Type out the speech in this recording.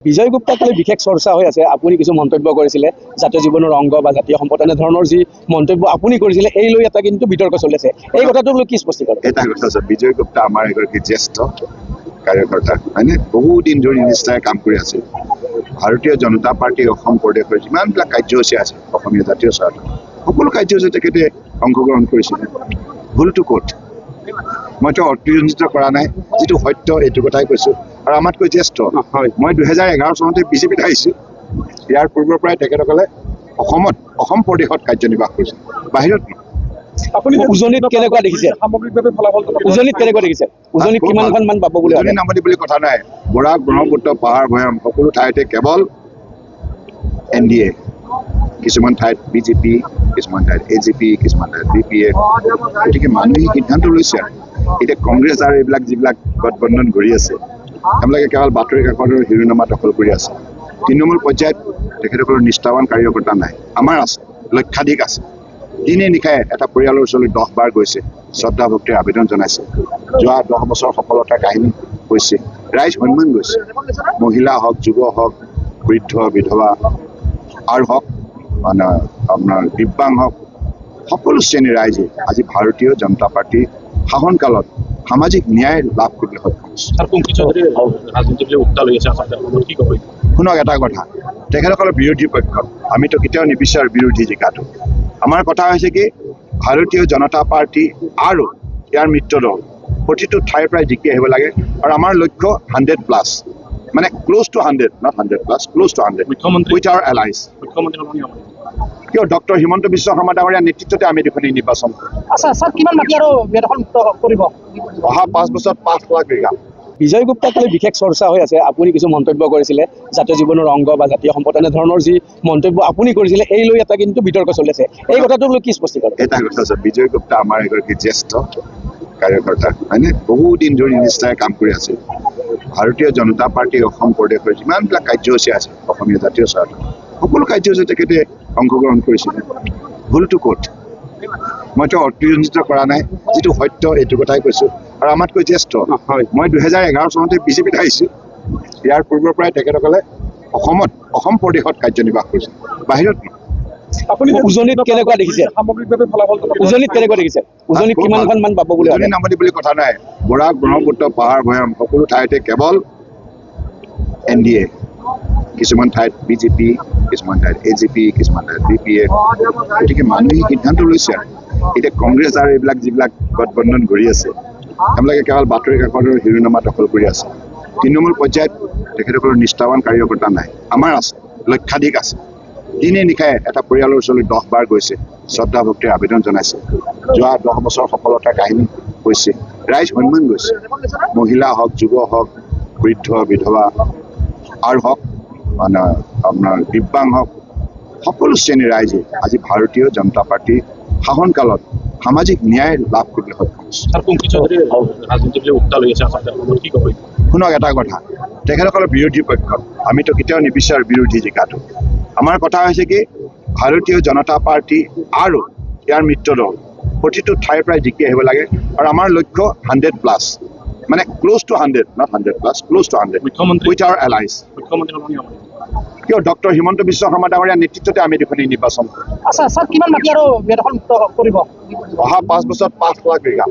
বিজয় গুপ্তাক লৈ বিশেষ চৰ্চা হৈ আছে। আপুনি কিছু মন্তব্য কৰিছিলে জাতীয় জীৱনৰ অংগ বা জাতীয় সম্পদ এনেধৰণৰ যি মন্তব্য আপুনি কৰিছিলে এই লৈ এটা কিন্তু বিতৰ্ক চলি আছে। এই কথাটোক লৈ কি স্পষ্টীকৰণ? এটা কথা আছে, বিজয় গুপ্তা আমাৰ এগৰাকী জ্যেষ্ঠ কাৰ্যকৰ্তা, হয়নে? বহুদিন ধৰি নিষ্ঠাৰে কাম কৰি আছে। ভাৰতীয় জনতা পাৰ্টীৰ অসম প্ৰদেশৰ যিমানবিলাক কাৰ্যসূচী আছে অসমীয়া জাতীয় স্বাৰ্থ সকলো কাৰ্যসূচী তেখেতে অংশগ্ৰহণ কৰিছিলে। ভুলটো ক'ত? মইতো অতিৰঞ্জিত কৰা নাই, যিটো সত্য এইটো কথাই কৈছোঁ। আৰু আমাতকৈ জ্যেষ্ঠ মই 2011 চনতে বিজেপিত আহিছোঁ। ইয়াৰ পূৰ্বৰ পৰাই তেখেতসকলে অসম প্ৰদেশত কাৰ্যনিৰ্বাহ কৰিছে, বাহিৰত নহয়। আপুনি উজনিত কেনেকুৱা দেখিছে? সামগ্ৰিকভাৱে ফলাফল উজনিত কেনেকুৱা দেখিছে? উজনিত কিমানখন মান পাব বুলি উজনি নামনি বুলি কথা নাই। বৰাক, ব্ৰহ্মপুত্ৰ, পাহাৰ ভৈয়াম সকলো ঠাইতে কেৱল NDA, কিছুমান ঠাইত BJP, কিছুমান ঠাইত AGP, কিছুমান ঠাইত BPF। গতিকে মানুহে সিদ্ধান্ত লৈছে। এতিয়া কংগ্ৰেছ আৰু এইবিলাক যিবিলাক গঠবন্ধন ঘূৰি আছে তেওঁলোকে কেৱল বাতৰি কাকতৰ শিৰোনামা দখল কৰি আছে। তৃণমূল পৰ্যায়ত তেখেতসকলৰ নিষ্ঠাৱান কাৰ্যকৰ্তা নাই, আমাৰ আছে, লক্ষাধিক আছে। দিনে নিশাই এটা পৰিয়ালৰ ওচৰলৈ 10 বাৰ গৈছে, শ্ৰদ্ধা ভক্তিৰ আবেদন জনাইছে। যোৱা 10 বছৰ সফলতাৰ কাহিনী কৈছে, ৰাইজ সন্মান গৈছে। মহিলা হওক, যুৱ হওক, বৃদ্ধ বিধৱা আৰু হওক, মানে আপোনাৰ দিব্যাংগ হওক, সকলো শ্ৰেণীৰ ৰাইজে আজি ভাৰতীয় জনতা পাৰ্টীৰ শাসনকালত সামাজিক ন্যায় লাভ কৰিবলৈ সক্ষম হৈছে। শুনক এটা কথা, তেখেতসকলৰ বিৰোধী পক্ষত আমিতো কেতিয়াও নিবিচাৰোঁ বিৰোধী জিকাটো। আমাৰ কথা হৈছে কি, ভাৰতীয় জনতা পাৰ্টী আৰু ইয়াৰ মিত্ৰ দল প্ৰতিটো ঠাইৰ পৰাই জিকি আহিব লাগে। আৰু আমাৰ লক্ষ্য 100+, মানে close to 100, not 100+, close to 100 with our allies. কিয় ডক্টৰ হিমন্ত বিশ্ব শৰ্মা ডাঙৰীয়াৰ নেতৃত্বতে আমি দেখোন এই নিৰ্বাচন অহা 5 বছৰত 5 লাখ বিঘা। বিজয় গুপ্তাক লৈ বিশেষ চৰ্চা হৈ আছে। আপুনি কিছু মন্তব্য কৰিছিলে জাতীয় জীৱনৰ অংগ বা জাতীয় সম্পদ এনেধৰণৰ যি মন্তব্য আপুনি কৰিছিলে এই লৈ এটা কিন্তু বিতৰ্ক চলি আছে। এই কথাটোক লৈ কি স্পষ্টীকৰণ? এটা কথা আছে, বিজয় গুপ্তা আমাৰ এগৰাকী জ্যেষ্ঠ কাৰ্যকৰ্তা, হয়নে? বহুদিন ধৰি নিষ্ঠাৰে কাম কৰি আছে। ভাৰতীয় জনতা পাৰ্টীৰ অসম প্ৰদেশৰ যিমানবিলাক কাৰ্যসূচী আছে অসমীয়া জাতীয় স্বাৰ্থ সকলো কাৰ্যসূচী তেখেতে অংশগ্ৰহণ কৰিছিলে। ভুলটো ক'ত? মইতো অতিৰঞ্জিত কৰা নাই, যিটো সত্য এইটো কথাই কৈছোঁ। আৰু আমাতকৈ জ্যেষ্ঠ মই 2011 চনতে বিজেপিত আহিছোঁ। ইয়াৰ পূৰ্বৰ পৰাই তেখেতসকলে অসম প্ৰদেশত কাৰ্যনিৰ্বাহ কৰিছে, বাহিৰত নহয়। আপুনি উজনিত কেনেকুৱা দেখিছে? সামগ্ৰিকভাৱে ফলাফল উজনিত কেনেকুৱা দেখিছে? উজনিত কিমানখন মান পাব বুলি উজনি নামনি বুলি কথা নাই। বৰাক, ব্ৰহ্মপুত্ৰ, পাহাৰ ভৈয়াম সকলো ঠাইতে কেৱল NDA, কিছুমান ঠাইত BJP, কিছুমান ঠাইত AGP, কিছুমান ঠাইত BPF। গতিকে মানুহে সিদ্ধান্ত লৈছে। এতিয়া কংগ্ৰেছ আৰু এইবিলাক যিবিলাক গঠবন্ধন ঘূৰি আছে তেওঁলোকে কেৱল বাতৰি কাকতৰ শিৰোনামা দখল কৰি আছে। তৃণমূল পৰ্যায়ত তেখেতসকলৰ নিষ্ঠাৱান কাৰ্যকৰ্তা নাই, আমাৰ আছে, লক্ষাধিক আছে। দিনে নিশাই এটা পৰিয়ালৰ ওচৰলৈ 10 বাৰ গৈছে, শ্ৰদ্ধা ভক্তিৰ আবেদন জনাইছে। যোৱা 10 বছৰ সফলতাৰ কাহিনী কৈছে, ৰাইজ সন্মান গৈছে। মহিলা হওক, যুৱ হওক, বৃদ্ধ বিধৱা আৰু হওক, মানে আপোনাৰ দিব্যাংগ হওক, সকলো শ্ৰেণীৰ ৰাইজে আজি ভাৰতীয় জনতা পাৰ্টীৰ শাসনকালত সামাজিক ন্যায় লাভ কৰিবলৈ সক্ষম হৈছে। শুনক এটা কথা, তেখেতসকলৰ বিৰোধী পক্ষত আমিতো কেতিয়াও নিবিচাৰোঁ বিৰোধী জিকাটো। আমাৰ কথা হৈছে কি, ভাৰতীয় জনতা পাৰ্টী আৰু ইয়াৰ মিত্ৰ দল প্ৰতিটো ঠাইৰ পৰাই জিকি আহিব লাগে। আৰু আমাৰ লক্ষ্য 100+, মানে close to 100, not 100+, close to 100 with our allies. কিয় ডক্টৰ হিমন্ত বিশ্ব শৰ্মা ডাঙৰীয়াৰ নেতৃত্বতে আমি দেখোন এই নিৰ্বাচন অহা 5 বছৰত 5 লাখ বিঘা।